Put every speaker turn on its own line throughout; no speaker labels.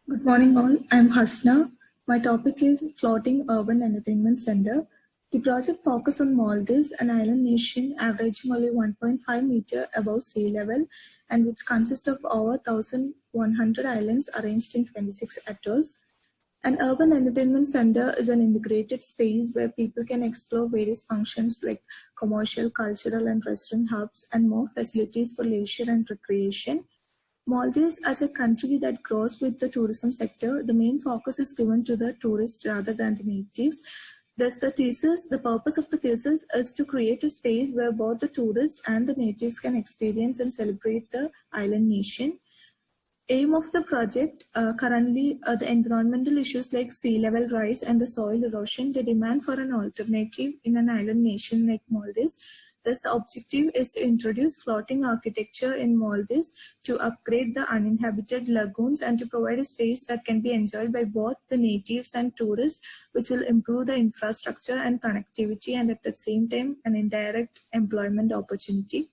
Good morning all, I am Hasna. My topic is Floating Urban Entertainment Center. The project focuses on Maldives, an island nation averaging only 1.5 meter above sea level and which consists of over 1,100 islands arranged in 26 atolls. An urban entertainment center is an integrated space where people can explore various functions like commercial, cultural and restaurant hubs and more facilities for leisure and recreation. Maldives as a country that grows with the tourism sector, the main focus is given to the tourists rather than the natives. Thus, the purpose of the thesis is to create a space where both the tourists and the natives can experience and celebrate the island nation. Aim of the project, currently the environmental issues like sea level rise and the soil erosion, they demand for an alternative in an island nation like Maldives. Thus, the objective is to introduce floating architecture in Maldives to upgrade the uninhabited lagoons and to provide a space that can be enjoyed by both the natives and tourists, which will improve the infrastructure and connectivity and at the same time an indirect employment opportunity.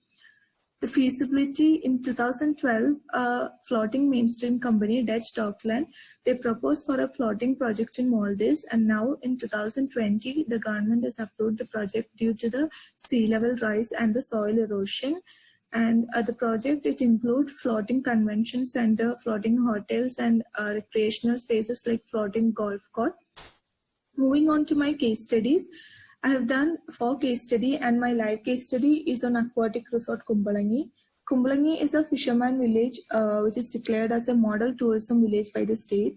The feasibility in 2012, a floating mainstream company, Dutch Dockland, they proposed for a floating project in Maldives, and now in 2020, the government has approved the project due to the sea level rise and the soil erosion. And the project, it includes floating convention center, floating hotels, and recreational spaces like floating golf court. Moving on to my case studies. I have done 4 case studies and my live case study is on Aquatic Resort Kumbalangi. Kumbalangi is a fisherman village which is declared as a model tourism village by the state.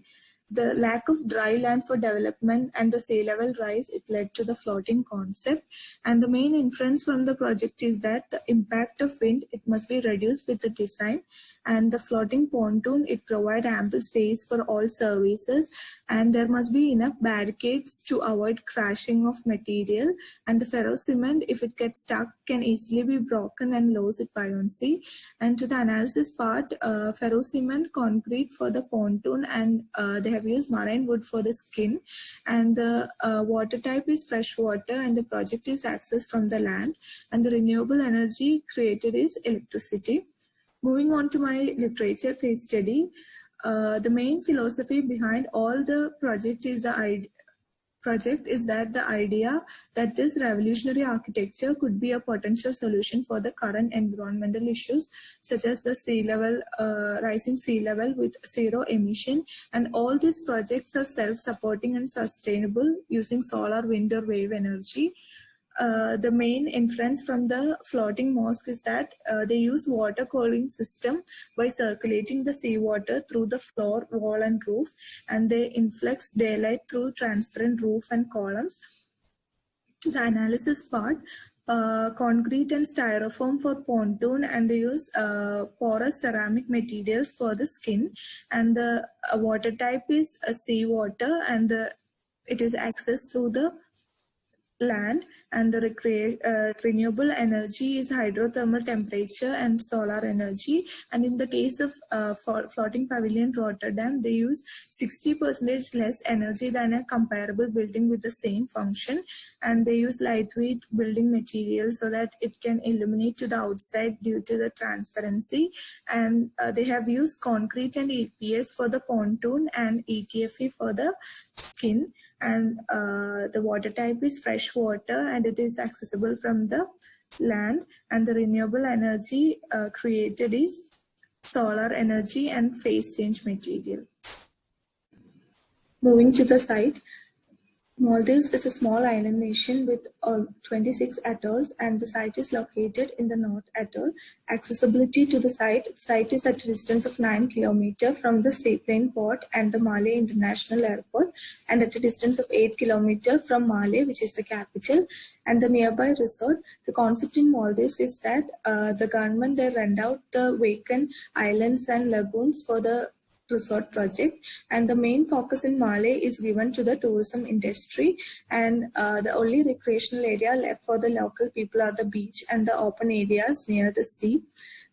The lack of dry land for development and the sea level rise, it led to the floating concept. And the main inference from the project is that the impact of wind, it must be reduced with the design. And the floating pontoon, it provides ample space for all services. And there must be enough barricades to avoid crashing of material. And the ferro cement, if it gets stuck, can easily be broken and lose its buoyancy. And to the analysis part, ferro cement, concrete for the pontoon, and they have used marine wood for the skin. And the water type is fresh water, and the project is accessed from the land. And the renewable energy created is electricity. Moving on to my literature case study, the main philosophy behind all the project is that the idea that this revolutionary architecture could be a potential solution for the current environmental issues such as the rising sea level with zero emission, and all these projects are self-supporting and sustainable using solar, wind or wave energy. The main inference from the floating mosque is that they use water cooling system by circulating the seawater through the floor, wall and roof, and they influx daylight through transparent roof and columns. The analysis part, concrete and styrofoam for pontoon, and they use porous ceramic materials for the skin, and the water type is seawater, and it is accessed through the land, and the renewable energy is hydrothermal temperature and solar energy. And in the case of floating pavilion Rotterdam, they use 60% less energy than a comparable building with the same function, and they use lightweight building materials so that it can illuminate to the outside due to the transparency. And they have used concrete and EPS for the pontoon and ETFE for the skin. And the water type is fresh water, and it is accessible from the land, and the renewable energy created is solar energy and phase change material. Moving to the site, Maldives is a small island nation with 26 atolls, and the site is located in the North Atoll. Accessibility to the site is at a distance of 9 kilometers from the seaplane port and the Malé International Airport, and at a distance of 8 kilometers from Malé, which is the capital, and the nearby resort. The concept in Maldives is that the government, they rent out the vacant islands and lagoons for the resort project, and the main focus in Malé is given to the tourism industry, and the only recreational area left for the local people are the beach and the open areas near the sea.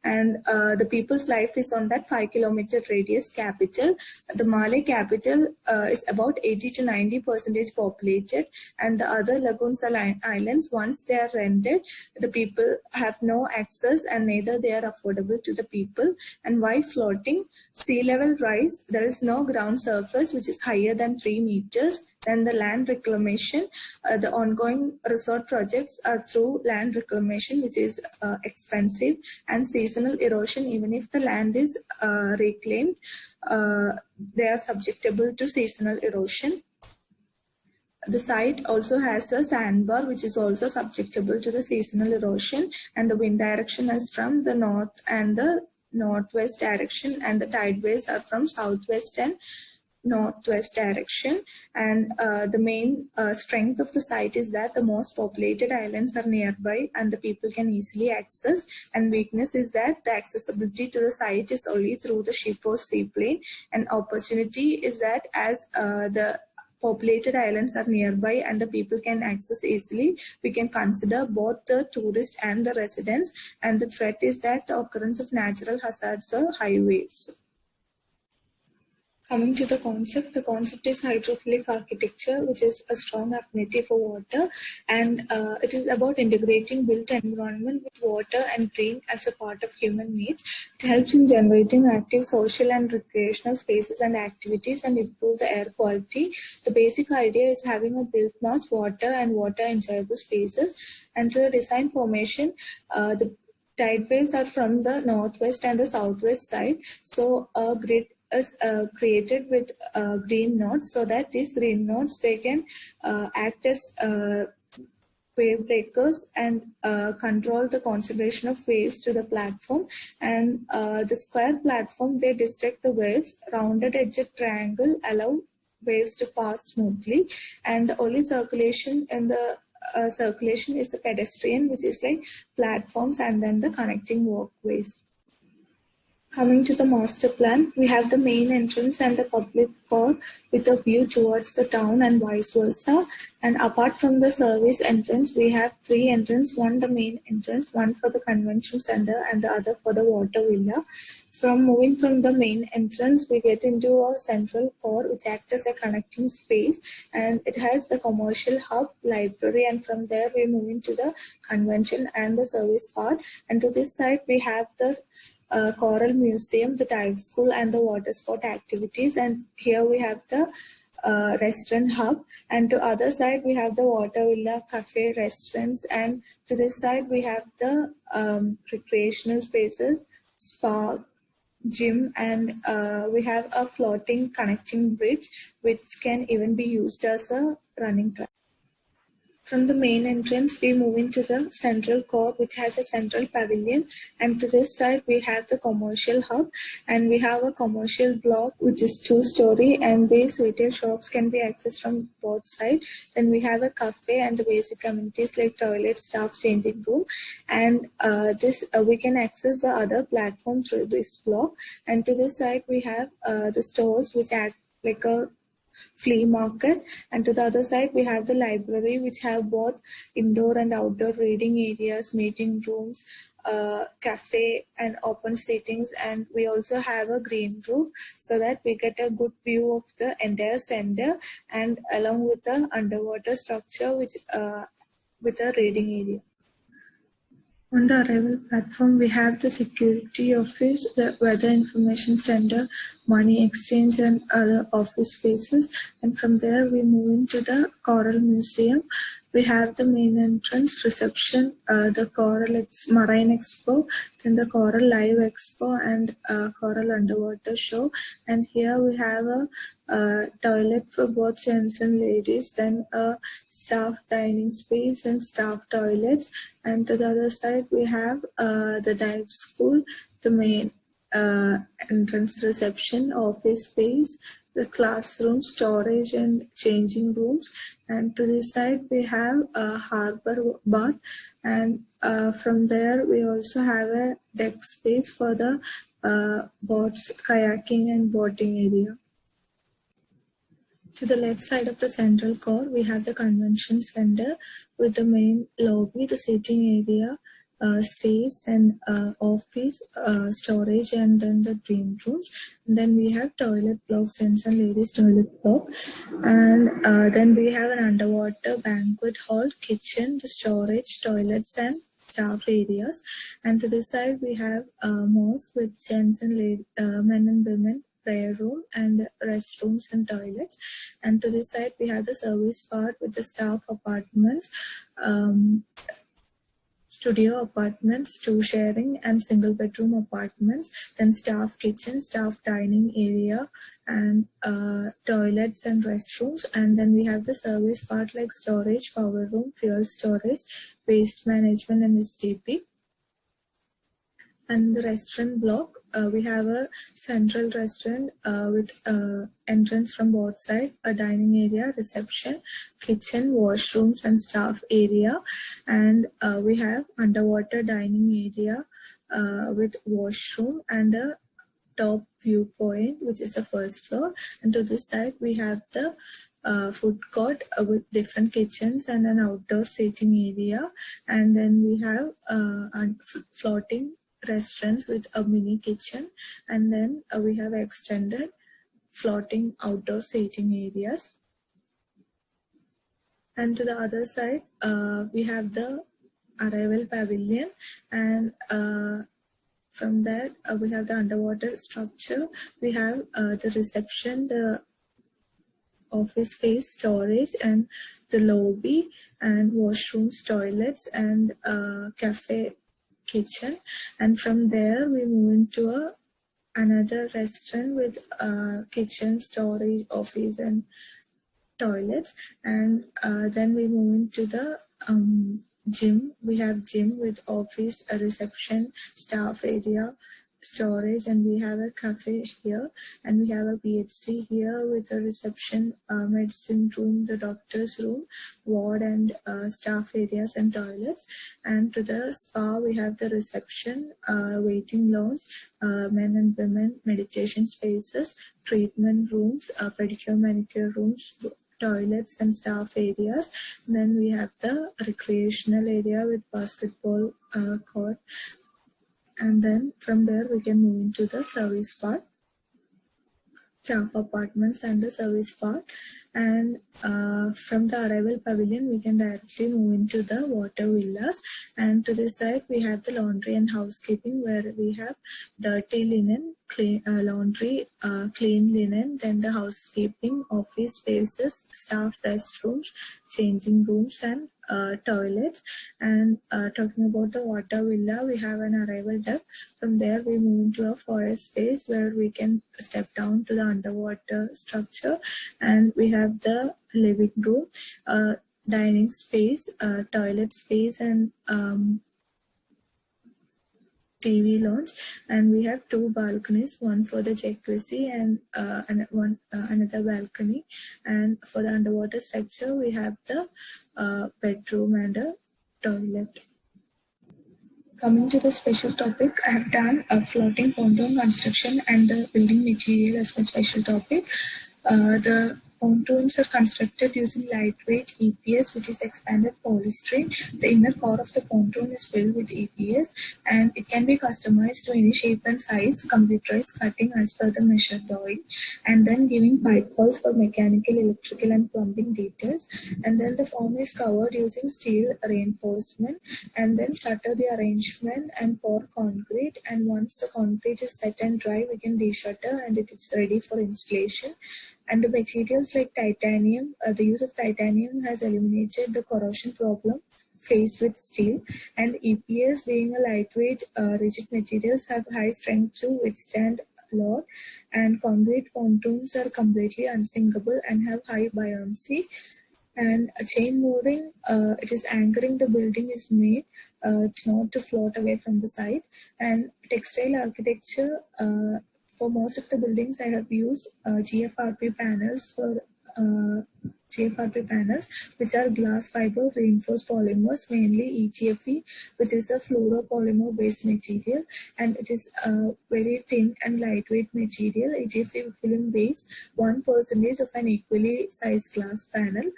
and the people's life is on that 5 kilometer radius capital. The Malay capital is about 80 to 90% populated, and the other lagoons islands, once they are rented, the people have no access and neither they are affordable to the people. And while floating, sea level rise, there is no ground surface which is higher than 3 meters. Then the land reclamation, the ongoing resort projects are through land reclamation, which is expensive, and seasonal erosion. Even if the land is reclaimed, they are susceptible to seasonal erosion. The site also has a sandbar, which is also susceptible to the seasonal erosion, and the wind direction is from the north and the northwest direction, and the tide waves are from southwest and northwest direction. And the main strength of the site is that the most populated islands are nearby and the people can easily access, and weakness is that the accessibility to the site is only through the ship or seaplane. And opportunity is that as the populated islands are nearby and the people can access easily, we can consider both the tourists and the residents. And the threat is that the occurrence of natural hazards or high waves. Coming to the concept is hydrophilic architecture, which is a strong affinity for water, and it is about integrating built environment with water and green as a part of human needs. It helps in generating active social and recreational spaces and activities and improve the air quality. The basic idea is having a built mass, water and water enjoyable spaces. And to the design formation, the tide waves are from the northwest and the southwest side. So a grid is created with green nodes, so that these green nodes, they can act as wave breakers and control the concentration of waves to the platform. And the square platform, they distract the waves. Rounded edged triangle allow waves to pass smoothly, and the only circulation in the circulation is the pedestrian, which is like platforms and then the connecting walkways. Coming to the master plan, we have the main entrance and the public core with a view towards the town and vice versa. And apart from the service entrance, we have 3 entrances, one the main entrance, one for the convention center and the other for the water villa. Moving from the main entrance, we get into a central core which acts as a connecting space, and it has the commercial hub, library, and from there we move into the convention and the service part. And to this side, we have the Coral Museum, the dive school, and the water sport activities. And here we have the restaurant hub, and to other side we have the water villa, cafe, restaurants, and to this side we have the recreational spaces, spa, gym, and we have a floating connecting bridge which can even be used as a running track. From the main entrance, we move into the central core, which has a central pavilion, and to this side we have the commercial hub, and we have a commercial block which is 2-story, and these retail shops can be accessed from both sides. Then we have a cafe and the basic amenities like toilet, staff changing room, and we can access the other platform through this block. And to this side we have the stores which act like a flea market, and to the other side we have the library which have both indoor and outdoor reading areas, meeting rooms, cafe and open seatings, and we also have a green roof so that we get a good view of the entire center, and along with the underwater structure which with a reading area. On the arrival platform, we have the security office, the weather information center, money exchange, and other office spaces. And from there, we move into the Coral Museum. We have the main entrance, reception, the Coral Marine Expo, then the Coral Live Expo, and Coral Underwater Show. And here we have a toilet for both gents and ladies, then a staff dining space and staff toilets. And to the other side, we have the dive school, the main entrance, reception, office space, the classroom, storage and changing rooms. And to this side we have a harbor bath, and from there we also have a deck space for the boats, kayaking and boating area. To the left side of the central core, we have the convention center with the main lobby, the seating area, stays and office storage, and then the green rooms. And then we have toilet block, gents and ladies toilet block, and then we have an underwater banquet hall, kitchen, the storage, toilets, and staff areas. And to this side we have a mosque with gents and men and women prayer room and restrooms and toilets. And to this side we have the service part with the staff apartments, studio apartments, two sharing and single bedroom apartments, then staff kitchen, staff dining area, and toilets and restrooms. And then we have the service part like storage, power room, fuel storage, waste management, and STP. And the restaurant block, we have a central restaurant with entrance from both sides, a dining area, reception, kitchen, washrooms, and staff area. And we have underwater dining area with washroom and a top viewpoint, which is the first floor. And to this side we have the food court with different kitchens and an outdoor seating area. And then we have floating restaurants with a mini kitchen, and then we have extended floating outdoor seating areas. And to the other side we have the arrival pavilion, and from that we have the underwater structure. We have the reception, the office space, storage, and the lobby, and washrooms, toilets, and cafe, kitchen. And from there we move into another restaurant with kitchen, storage, office, and toilets. And then we move into the gym. We have gym with office, a reception, staff area, storage, and we have a cafe here, and we have a PHC here with a reception, medicine room, the doctor's room, ward, and staff areas and toilets. And to the spa we have the reception, waiting lounge, men and women meditation spaces, treatment rooms, pedicure manicure rooms, toilets, and staff areas. And then we have the recreational area with basketball court. And then from there we can move into the service part, staff apartments, and the service part. And from the arrival pavilion we can directly move into the water villas. And to this side we have the laundry and housekeeping, where we have dirty linen, clean laundry, clean linen, then the housekeeping, office spaces, staff restrooms, changing rooms, and toilets. And talking about the water villa, we have an arrival deck. From there we move into a foyer space where we can step down to the underwater structure, and we have the living room, dining space, toilet space, and TV lounge. And we have two balconies, one for the jacuzzi and another balcony. And for the underwater structure we have the bedroom and a toilet. Coming to the special topic, I have done a floating pontoon construction and the building material as my special topic. The pontoons are constructed using lightweight EPS, which is expanded polystyrene. The inner core of the pontoon is filled with EPS, and it can be customized to any shape and size, computerized cutting as per the measured drawing, and then giving pipe holes for mechanical, electrical, and plumbing details. And then the form is covered using steel reinforcement, and then shutter the arrangement and pour concrete. And once the concrete is set and dry, we can de-shutter and it is ready for installation. And the materials like titanium, the use of titanium has eliminated the corrosion problem faced with steel. And EPS, being a lightweight, rigid materials, have high strength to withstand load. And concrete pontoons are completely unsinkable and have high buoyancy. And a chain mooring, it is anchoring the building, is made not to float away from the site. And textile architecture, for most of the buildings I have used GFRP panels which are glass fiber reinforced polymers, mainly EGFE, which is a fluoropolymer based material, and it is a very thin and lightweight material. EGFE film weighs 1% of an equally sized glass panel.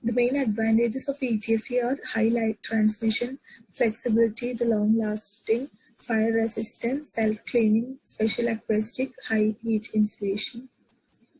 The main advantages of ETFE are high light transmission, flexibility, the long-lasting, fire-resistant, self-cleaning, special acoustic, high heat insulation.